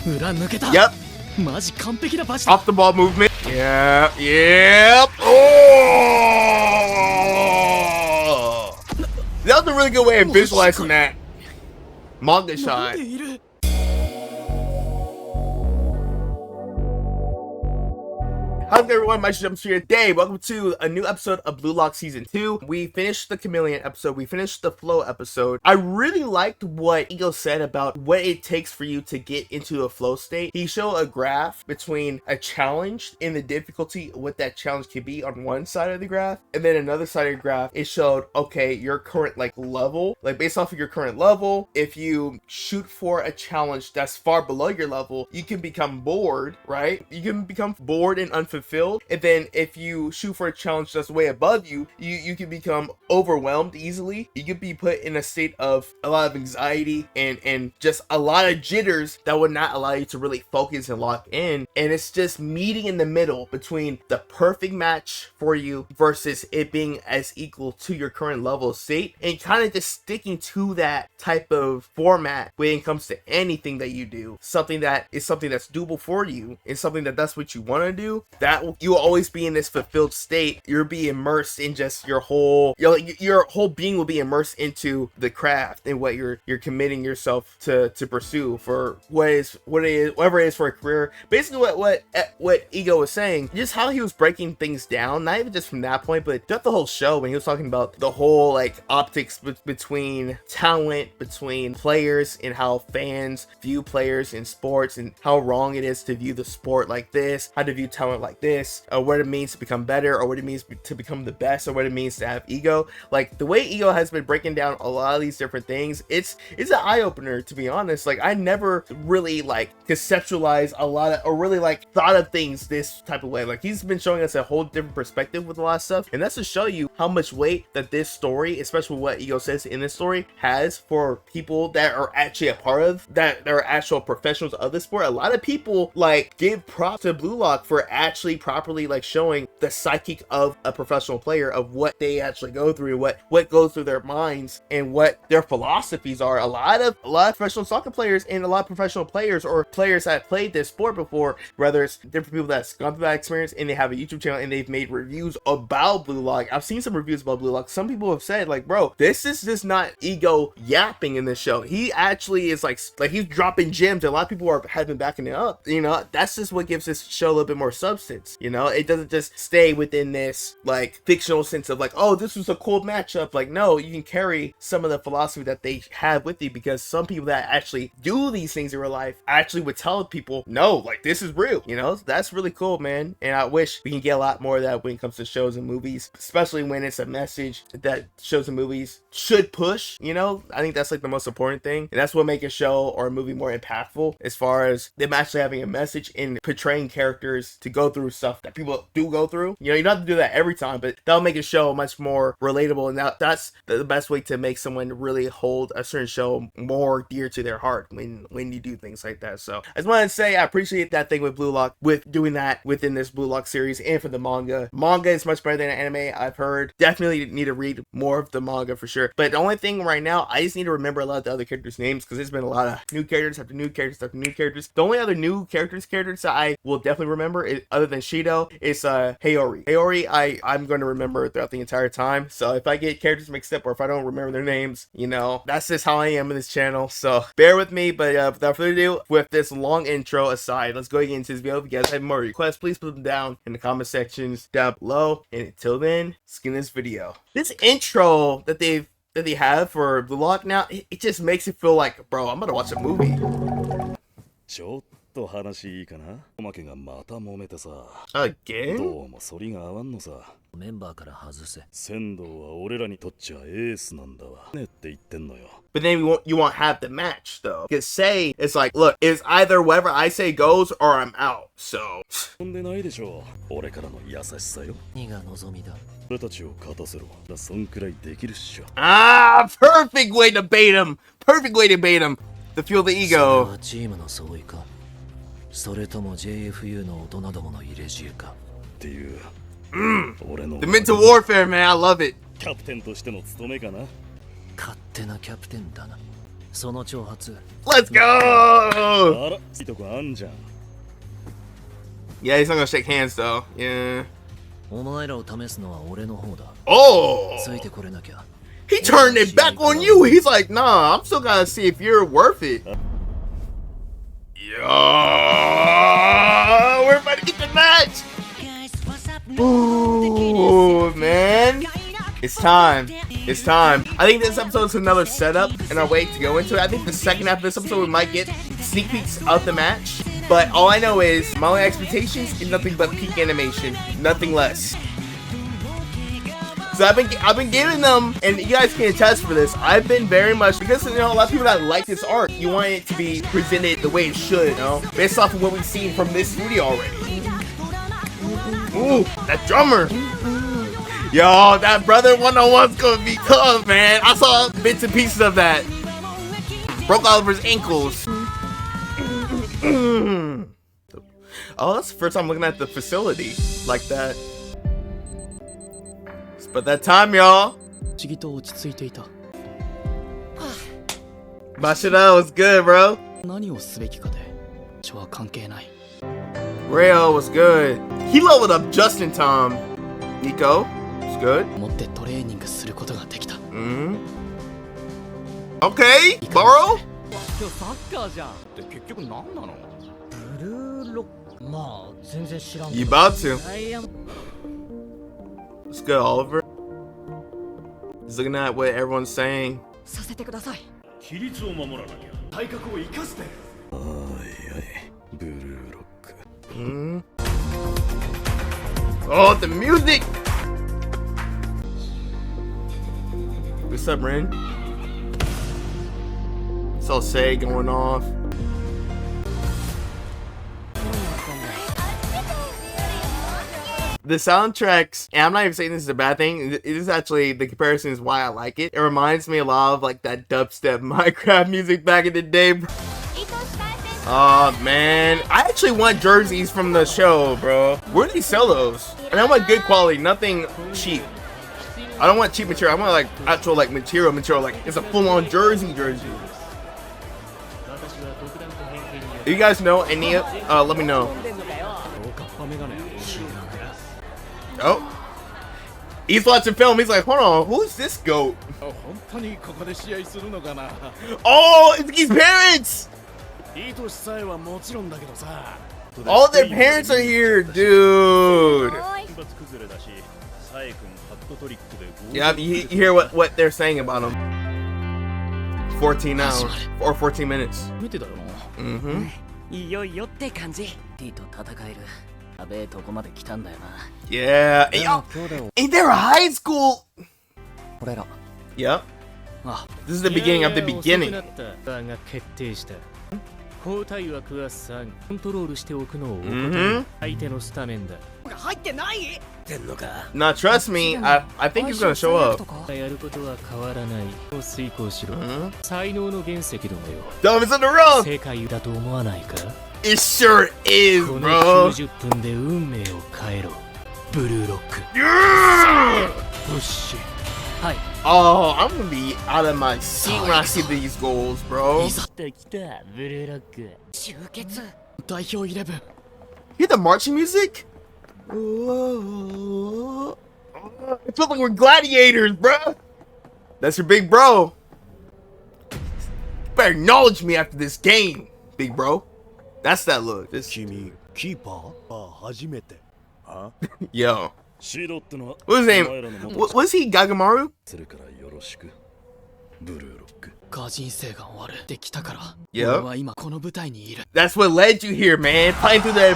Yep. Off the ball movement. Yeah. Yep. Oh! That was a really good way of visualizing that manga shot. How's everyone? My Jump here today. Welcome to a new episode of Blue Lock Season 2. We finished the Chameleon episode. We finished the Flow episode. I really liked what Ego said about what it takes for you to get into a flow state. He showed a graph between a challenge and the difficulty, what that challenge can be on one side of the graph, and then another side of the graph, it showed, okay, your current level, based off of your current level, if you shoot for a challenge that's far below your level, you can become bored, right? You can become bored and unfulfilled. And then if you shoot for a challenge that's way above you, you can become overwhelmed easily. You can be put in a state of a lot of anxiety and just a lot of jitters that would not allow you to really focus and lock in. And it's just meeting in the middle between the perfect match for you versus it being as equal to your current level of state, and kind of just sticking to that type of format when it comes to anything that you do. Something that's doable for you, and something that's what you want to do. That you will always be in this fulfilled state. You'll be immersed in just your whole being will be immersed into the craft and what you're committing yourself to pursue for whatever it is for a career. Basically what Ego was saying, just how he was breaking things down, not even just from that point, but throughout the whole show, when he was talking about the whole optics between talent, between players, and how fans view players in sports, and how wrong it is to view the sport like this, how to view talent like this, what it means to become better, or what it means to become the best, or what it means to have ego. The way Ego has been breaking down a lot of these different things, it's an eye-opener, to be honest. I never really conceptualized a lot of, or really thought of things this type of way. He's been showing us a whole different perspective with a lot of stuff, and that's to show you how much weight that this story, especially what Ego says in this story, has for people that are actually a part of that, are actual professionals of the sport. A lot of people give props to Blue Lock for actually properly showing the psychic of a professional player, of what they actually go through, what goes through their minds, and what their philosophies are. A lot of professional soccer players and a lot of professional players, or players that played this sport before, whether it's different people that's gone through that experience and they have a YouTube channel and they've made reviews about Blue Lock. I've seen some reviews about Blue Lock. Some people have said bro, this is just not Ego yapping in this show. He actually is he's dropping gems, and a lot of people have been backing it up. That's just what gives this show a little bit more substance. It doesn't just stay within this fictional sense of oh, this was a cool matchup. No, you can carry some of the philosophy that they have with you, because some people that actually do these things in real life actually would tell people, no, this is real. That's really cool, man. And I wish we can get a lot more of that when it comes to shows and movies, especially when it's a message that shows and movies should push. I think that's the most important thing, and that's what makes a show or a movie more impactful, as far as them actually having a message and portraying characters to go through stuff that people do go through. You don't have to do that every time, but that'll make a show much more relatable, and that's the best way to make someone really hold a certain show more dear to their heart when you do things like that. So I just wanted to say I appreciate that thing with Blue Lock, with doing that within this Blue Lock series, and for the manga. Manga is much better than anime, I've heard. Definitely need to read more of the manga for sure. But the only thing right now, I just need to remember a lot of the other characters' names, because there's been a lot of new characters after new characters after new characters. The only other new characters that I will definitely remember, other than Shido, is Haori. Haori, I'm going to remember throughout the entire time. So if I get characters mixed up, or if I don't remember their names, that's just how I am in this channel. So bear with me. But without further ado, with this long intro aside, let's go into this video. If you guys have more requests, please put them down in the comment sections down below. And until then, skin this video. This intro that they have for Blue Lock now, it just makes it feel bro, I'm gonna watch a movie. ちょっと話いいかな。おまけがまた揉めてさ。Again? どうも反りが合わんのさ。メンバーから外せ。仙道は俺らにとっちゃエースなんだわ。ねって言ってんのよ。But then you won't have the match though. Because say it's look, it's either whatever I say goes or I'm out. So 飛んでないでしょ。俺からの優しさよ。何が望みだ。俺たちを勝たせろ。そんくらいできるっしょ。perfect way to bait him. Perfect way to bait him. To fuel the ego. それはチームの相違か。それとも JFU の大人どもの入れ知恵か。っていう。俺の The mental warfare, man. I love it. キャプテンとしての務めかな。勝手なキャプテンだな。その挑発 Let's go! あらいいとこあんじゃん Yeah, he's not gonna shake hands though. Yeah. お前らを試すのは俺の方だ Oh! ついてこれなきゃ He turned it back on you. He's like, nah, I'm still gotta see if you're worth it. Yo, we're about to get the match. Ooh, man. It's time. It's time. I think this episode is another setup in our way to go into it. I think the second half of this episode we might get sneak peeks of the match. But all I know is my only expectations is nothing but peak animation, nothing less. So I've been giving them, and you guys can attest for this. I've been very much, because you know a lot of people that like this art, you want it to be presented the way it should, you know, based off of what we've seen from this studio already. Ooh, that drummer. Yo, that brother 101's gonna be tough, man. I saw bits and pieces of that. Broke Oliver's ankles. Oh, that's the first time I'm looking at the facility like that. But that time, y'all. 不思議と落ち着いていた Mashida was good, bro. 何をすべきかで私は関係ない Rayo was good. He leveled up just in time. Nico was good. 持ってトレーニングすることができた Okay, Burrow. 今日サッカーじゃんって結局何なのブルーロックまあ全然知らん You about to. ダイヤ It's good, Oliver. He's looking at what everyone's saying. させてください規律を守らなきゃ体格を生かしておいおいブルーロック Oh, the music! What's up, Ren? Saw Say going off. The soundtracks, and I'm not even saying this is a bad thing, it is actually, the comparison is why I like it. It reminds me a lot of like that dubstep Minecraft music back in the day, bro. Oh man, I actually want jerseys from the show, bro. Where do they sell those? And I want good quality, nothing cheap. I don't want cheap material, I want like actual like material, like it's a full-on jersey. If you guys know any, let me know. Oh, he's watching film. He's like, hold on, who's this goat? 本当にここで試合するのかな Oh, it's his parents! いい年さえはもちろんだけどさ All their parents are here, dude. 一発崩れだしサエ君ハットトリックで Yeah, you hear what they're saying about him. 14 hours or 14 minutes. 見てたよな Mm-hmm. いよいよって感じ T と戦えるやべえとこまで来たんだよな Yeah. Hey, yo, ain't there a high school? 俺ら Yep. あ This is the beginning of the beginning. が決定した交代枠は3コントロールしておくのを怠る Mm-hmm. 相手のスタメンだ入ってないてんのか Now, trust me, I think he's gonna show up. やることは変わらないを遂行しろ Mhm. 才能の原石どもよ Dumb is in the room. 世界だと思わないか It sure is, この bro. 90分で運命を変えろブルーロック Yeah! プッシュ Oh, I'm gonna be out of my seat when I see these goals, bro. 来た来たブルーロック集結代表イレブン Hear the marching music? Ooh. It feels like we're gladiators, bro. That's your big bro. You better acknowledge me after this game, big bro. That's that look. This 君キーパーあ初めてあ yo. シードってのは What was his お前らの name? 元 Was he Gagamaru? するからよろしくブルーロックが人生が終わるできたから Yep. 俺は今この舞台にいる That's what led you here, man. Playing through the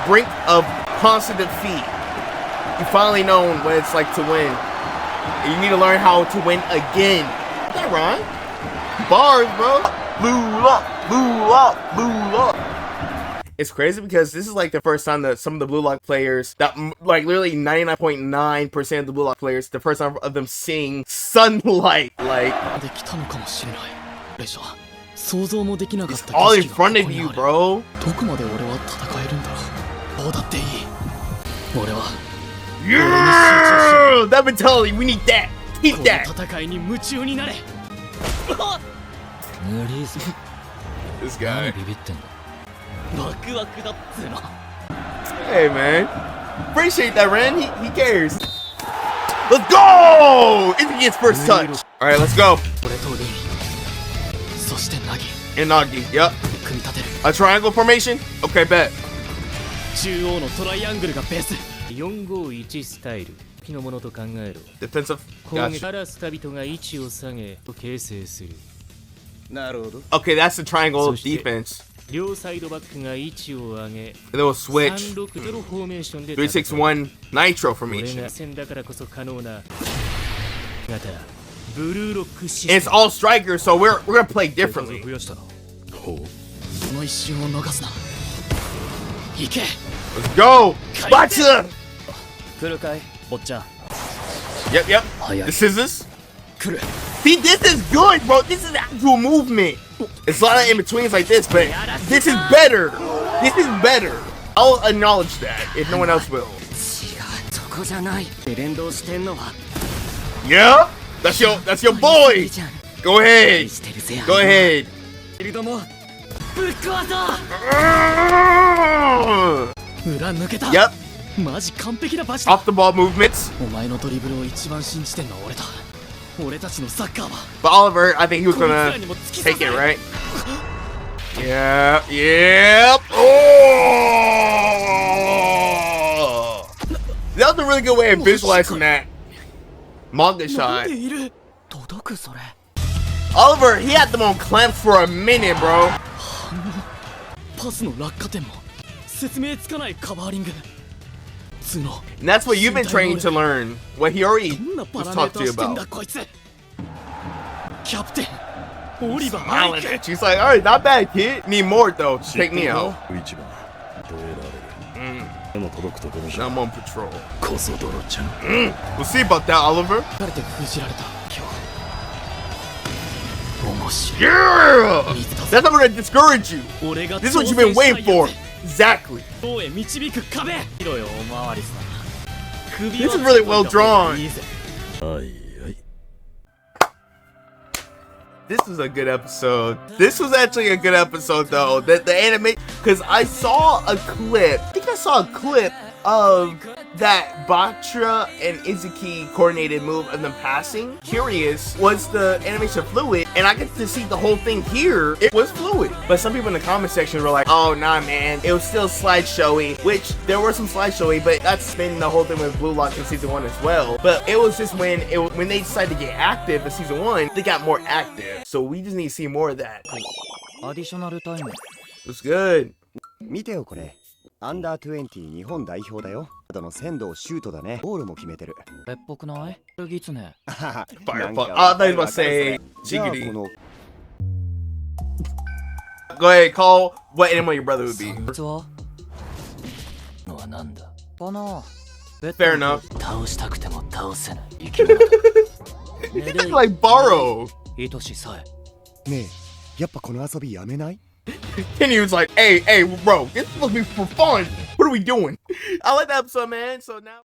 brink of constant defeat. You finally know what it's like to win. And you need to learn how to win again. That rhyme? Bars, bro. Blue up, blue up, blue up. It's crazy because this is like the first time that some of the Blue Lock players, that like literally 99.9% of the Blue Lock players, the first time of them seeing sunlight, like できたのかもしれない俺じゃ想像もできなかっ it's た all 景 in 色が front こ of こに you, ある bro. どこまで俺は戦えるんだろうどうだっていい俺は Yeah, that mentality, we need that. Keep この that. 戦いに夢中になれ無理ぞ This 何 guy. ビビってんだワクワクだっつうの Hey, man. Appreciate that, Ren. He cares. Let's go! It's his first touch. All right, let's go. 俺とリンそしてナギ And Nagi. Yep. 組み立てる A triangle formation? Okay, bet. 中央のトライアングルがベース451スタイル機のものと考えろ Defensive. 攻撃 Gotcha. からスタビトが位置を下げ形成するなるほど Okay, that's the triangle So shit. defense. 両サイドバックが位置を上げ And then we'll switch. 360フォーメーションで戦う361 Nitro これ formation. が戦だからこそ可能な型ブルーロックシ And ス it's テム all strikers, so we're gonna play 数 differently. 増やしたなその一瞬を逃すな行け Let's go! Batcha! 来るかい坊ちゃん Yep, yep. 早 The い scissors. 来る See, this is good, bro. This is actual movement. It's a lot of in-betweens like this, but this is better. This is better. I'll acknowledge that if no one else will. 違うそこじゃない連動してんのは Yeah? That's your boy. じゃん Go ahead. してるぜ Go ahead. フィールドもぶっ壊そう裏抜けた Yep. マジ完璧なバチだ Off the ball movements. お前のドリブルを一番信じてんのは俺だ俺たちのサッカーは But Oliver, I think he was こいつ gonna らにも突き刺 take さ it, る right? Yeah. Yep. Oh! That was a really good way of visualizing that manga なん shot. でいる届くそれ Oliver, he had them on clamps for a minute, bro. パスの落下点も説明つかないカバーリング角 And that's what you've been training to learn. What he already どんなパ was ラメー talked タ to ー you してん about. だこいつキャプテンオリバー Smiling アイク at you. She's like, all right, not bad, kid. Need more though. Take me out. 一番どうやられるでも届くところじゃ I'm on patrol. こそドロちゃん We'll see about that, Oliver. 疲れて封じられた今日面白い Yeah! 水だ That's not gonna discourage you. 俺が This is what you've been waiting for. Exactly. どうへ導く壁見ろよおまわりさん This is really well drawn. いいぜはいはい This was a good episode. This was actually a good episode though. The anime, because I saw a clip. I think I saw a clip of that Batra and Izuki coordinated move of them passing. Curious, was the animation fluid? And I get to see the whole thing here. It was fluid. But some people in the comment section were like, oh nah man, it was still slideshowy, which there were some slideshowy, but that's been the whole thing with Blue Lock in season 1 as well. But it was just when they decided to get active in season 1, they got more active. So we just need to see more of that. アディショナルタイム It was good. 見てよこれアンダー20日本代表だよあの仙道シュートだねゴールも決めてるえっぽくないギツネ Firefox. I thought you were about to say じゃあこ Jiggity. の Go ahead, call what animal your brother would be. こいつはのはなんだかな Fair enough. 倒したくても倒せない It's like borrow. 愛しさえねえやっぱこの遊びやめない And he was like, hey, bro, this is supposed to be for fun. What are we doing? I like that episode, man. So now.